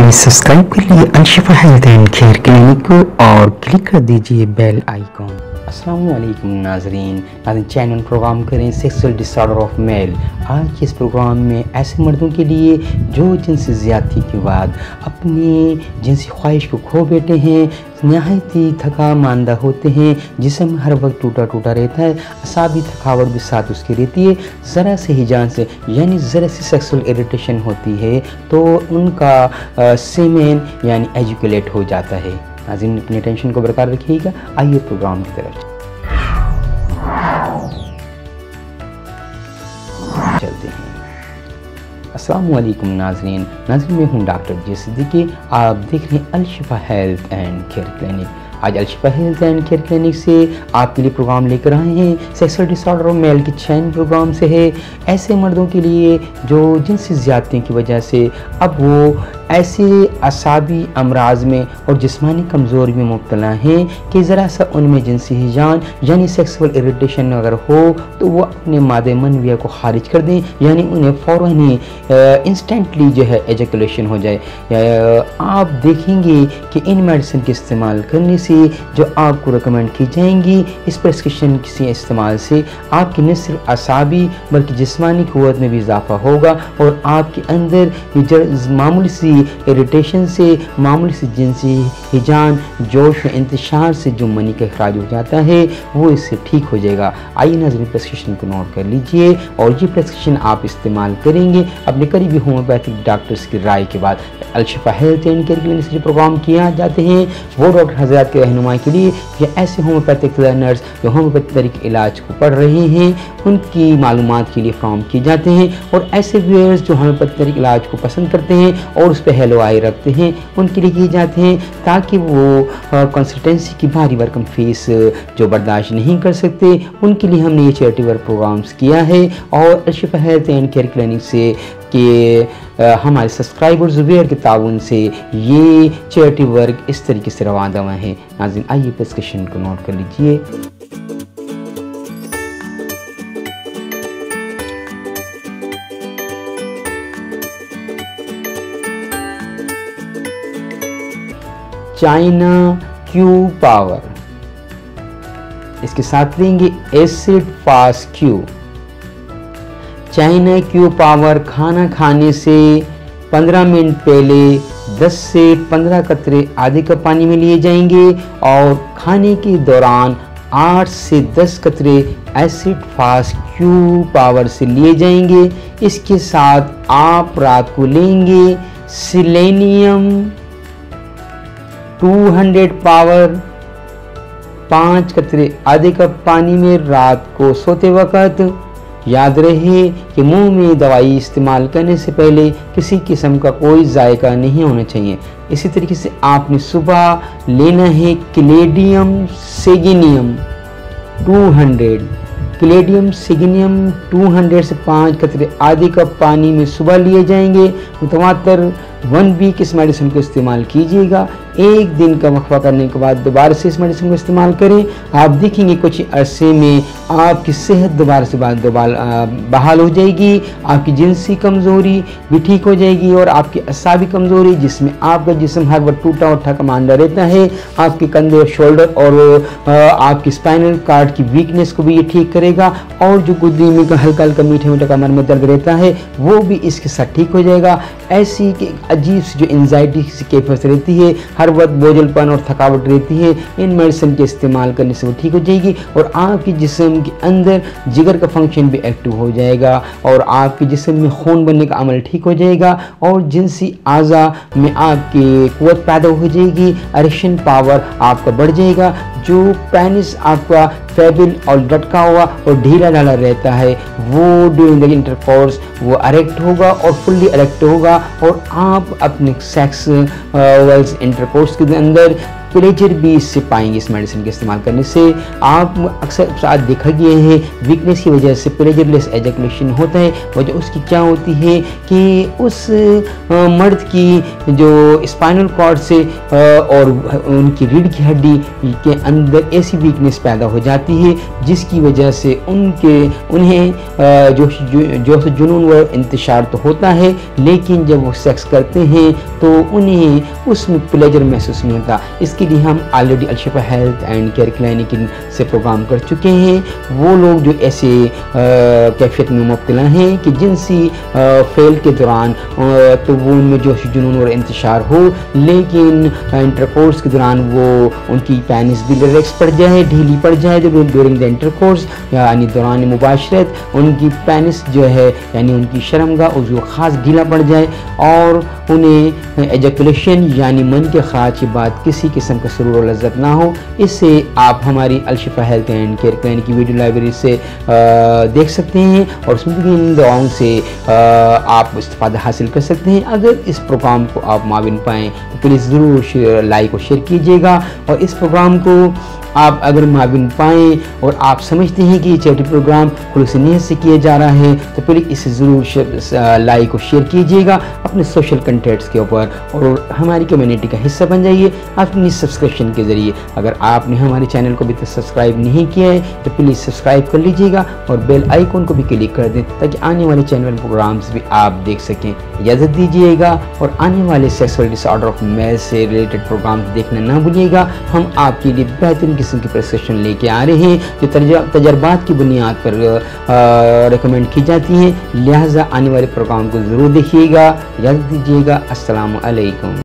लिए सब्सक्राइब कर लिए Alshifa health and care clinic को और क्लिक कर दीजिए बेल आइकॉन। अस्सलाम वालेकुम नाजरीन चैनल प्रोग्राम करें सेक्सुअल डिसऑर्डर ऑफ मेल। आज के इस प्रोग्राम में ऐसे मर्दों के लिए जो जिनसी ज़्यादती के बाद अपनी जिनसी ख्वाहिश को खो बैठे हैं, नहायत ही थका मांदा होते हैं, जिस्म हर वक्त टूटा टूटा रहता है, असाबी थकावट भी साथ उसकी रहती है, ज़रा से हिजान से यानी ज़रा सी सेक्सुअल इरिटेशन होती है तो उनका सीमेन यानी एजुकेट हो जाता है। नाज़रीन अपनी टेंशन को बरकरार रखिएगा। आइए प्रोग्राम की तरफ चलते हैं। अस्सलाम वालेकुम नाज़रीन मैं हूं डॉक्टर जे सिद्दीकी। आप देख रहे हैं Alshifa health and care clinic. आज Alshifa health and care clinic से आपके लिए प्रोग्राम लेकर आए हैं सेक्सुअल डिसऑर्डर ऑफ मेल की चैन प्रोग्राम से है ऐसे मर्दों के लिए जो जिनसी ज़्यादती की वजह से अब वो ऐसे असाबी अमराज में और जिस्मानी कमज़ोरी में मुब्तला हैं कि ज़रा सा उनमें जिनसी हिजान यानी सेक्सुअल इरिटेशन अगर हो तो वो अपने मादे मनविया को खारिज कर दें, यानी उन्हें फ़ौरन ही इंस्टेंटली जो है एजैकुलेशन हो जाए। आप देखेंगे कि इन मेडिसिन के इस्तेमाल करने से जो आपको रिकमेंड की जाएंगी इस प्रेस्क्रिप्शन के इस्तेमाल से आपकी न सिर्फ असाबी बल्कि जिस्मानी क़ुव्वत में भी इजाफा होगा और आपके अंदर मामूली सी इरिटेशन से, मामूली सी जिनसी हिजान, जोश व इंतशार से जो मनी का अखराज हो जाता है वो इससे ठीक हो जाएगा। आइए नाज़रीन प्रेस्क्रिप्शन को नोट कर लीजिए और ये प्रेस्क्रिप्शन आप इस्तेमाल करेंगे अपने करीबी होम्योपैथिक डॉक्टर्स की राय के बाद। Alshifa health and care clinic से जो प्रोग्राम किया जाते हैं वो डॉक्टर हज़रात के रहनुमाई के लिए या ऐसे होम्योपैथिक लर्नर्स जो होम्योपैथिक तरीके इलाज को पढ़ रहे हैं उनकी मालूमात के लिए फ्राहम किए जाते हैं, और ऐसे व्यूअर्स जो होम्योपैथिक तरीके इलाज को पसंद करते हैं और उस पर हेलो आई रखते हैं उनके लिए किए जाते हैं ताकि वो कंसल्टेंसी की भारी भरकम फीस जो बर्दाश्त नहीं कर सकते उनके लिए हमने ये चैरिटी वर्क प्रोग्राम्स किया है। और Alshifa health and care clinic से कि हमारे सब्सक्राइबर्स वेयर के ताउन से ये चैरिटी वर्क इस तरीके से रवा दवा है। नाज़रीन आइए प्रेस्क्रिप्शन को नोट कर लीजिए। चाइना क्यू पावर, इसके साथ लेंगे acid fast Q. China Q power खाना खाने से 15 मिनट पहले 10 से 15 कतरे आधे कप पानी में लिए जाएंगे और खाने के दौरान 8 से 10 कतरे एसिड फास्ट क्यू पावर से लिए जाएंगे। इसके साथ आप रात को लेंगे सिलेनियम 200 पावर 5 कतरे आधे कप पानी में रात को सोते वक्त। याद रहे कि मुंह में दवाई इस्तेमाल करने से पहले किसी किस्म का कोई जायका नहीं होना चाहिए। इसी तरीके से आपने सुबह लेना है क्लेडियम सेगिनियम 200, क्लेडियम सेगिनियम 200 से 5 कतरे आधे कप पानी में सुबह लिए जाएंगे। मुतवातर 1 वीक इस मेडिसिन को इस्तेमाल कीजिएगा। एक दिन का वक्फा करने के बाद दोबारा से इस मेडिसिन को इस्तेमाल करें। आप देखेंगे कुछ अरसे में आपकी सेहत दोबारा से बहाल हो जाएगी, आपकी जिनसी कमज़ोरी भी ठीक हो जाएगी और आपकी असाबी कमज़ोरी जिसमें आपका जिस्म हर वक्त टूटा और थका मांदा रहता है, आपके कंधे और शोल्डर और आपकी स्पाइनल कार्ड की वीकनेस को भी ये ठीक करेगा और जो गुद्दी में हल्का हल्का मीठे मीठे कमर में दर्द रहता है वो भी इसके साथ ठीक हो जाएगा। ऐसी कि अजीब सी जो एंजाइटी की कैफियत रहती है, हर वक्त बोझलपन और थकावट रहती है, इन मेडिसिन के इस्तेमाल करने से वो ठीक हो जाएगी और आपकी जिस्म के अंदर जिगर का फंक्शन भी एक्टिव हो जाएगा और आपके जिस्म में खून बनने का अमल ठीक हो जाएगा और जिनसी आज़ा में आपकी क़ुव्वत पैदा हो जाएगी, इरेक्शन पावर आपका बढ़ जाएगा। जो पेनिस आपका फेबिल और लटका हुआ और ढीला ढाला रहता है वो ड्यूरिंग द इंटरकोर्स वो इरेक्ट होगा और फुल्ली इरेक्ट होगा और आप अपने सेक्स वेल्स इंटरकोर्स के अंदर प्लेजर भी इससे पाएंगे। इस मेडिसिन के इस्तेमाल करने से आप अक्सर साथ देखा गया है वीकनेस की वजह से प्लेजरलेस एजैकुलेशन होता है। वजह उसकी क्या होती है कि उस मर्द की जो स्पाइनल कॉर्ड से और उनकी रीढ़ की हड्डी के अंदर ऐसी वीकनेस पैदा हो जाती है जिसकी वजह से उन्हें जोश जुनून व इंतशार तो होता है, लेकिन जब वो सेक्स करते हैं तो उन्हें उसमें प्लेजर महसूस नहीं होता। इसके लिए हम already Alshifa health and care clinic से प्रोग्राम कर चुके हैं। वो लोग जो ऐसे कैफियत में मुब्तला हैं कि जिनसी फेल के दौरान तो वो उनमें जोश जुनून और इंतशार हो, लेकिन इंटरकोर्स के दौरान वो उनकी पेनिस भी रिलैक्स पड़ जाए, ढीली पड़ जाए। जब ड्यूरिंग द इंटरकोर्स यानी दौरान मुबाशरत उनकी पेनिस जो है यानी उनकी शर्मगाह उसको ख़ास ढीला पड़ जाए और उन्हें एजैकुलेशन यानी मन के ख्वाहिश के बाद किसी किस्म का सुरूर और लज्जत ना हो। इससे आप हमारी अल-शिफा हेल्थ एंड केयर क्लिनिक की वीडियो लाइब्रेरी से देख सकते हैं और उसमें इन दवाओं से आप इस्तेफादा हासिल कर सकते हैं। अगर इस प्रोग्राम को आप माविन पाएँ तो प्लीज़ ज़रूर लाइक और शेयर कीजिएगा। और इस प्रोग्राम को आप अगर माविन पाएँ और आप समझते हैं कि ये चैरिटी प्रोग्राम खुलूस नीयत से किया जा रहा है तो प्लीज़ इसे ज़रूर लाइक और शेयर कीजिएगा अपने सोशल कंटेंट्स के ऊपर और हमारी कम्युनिटी का हिस्सा बन जाइए अपनी सब्सक्रिप्शन के ज़रिए। अगर आपने हमारे चैनल को अभी तक सब्सक्राइब नहीं किया है तो प्लीज़ सब्सक्राइब कर लीजिएगा और बेल आइकॉन को भी क्लिक कर दें ताकि आने वाले चैनल प्रोग्राम्स भी आप देख सकें। इजाज़त दीजिएगा और आने वाले सेक्सुअल डिसऑर्डर ऑफ मेल से रिलेटेड प्रोग्राम देखना ना भूलिएगा। हम आपके लिए बेहतरीन किस्म की प्रिस्क्रिप्शन लेके आ रहे हैं जो तजर्बात की बुनियाद पर रिकमेंड की जाती हैं, लिहाजा आने वाले प्रोग्राम को ज़रूर देखिएगा। इजाज़त दीजिएगा। अस्सलामु अलैकुम।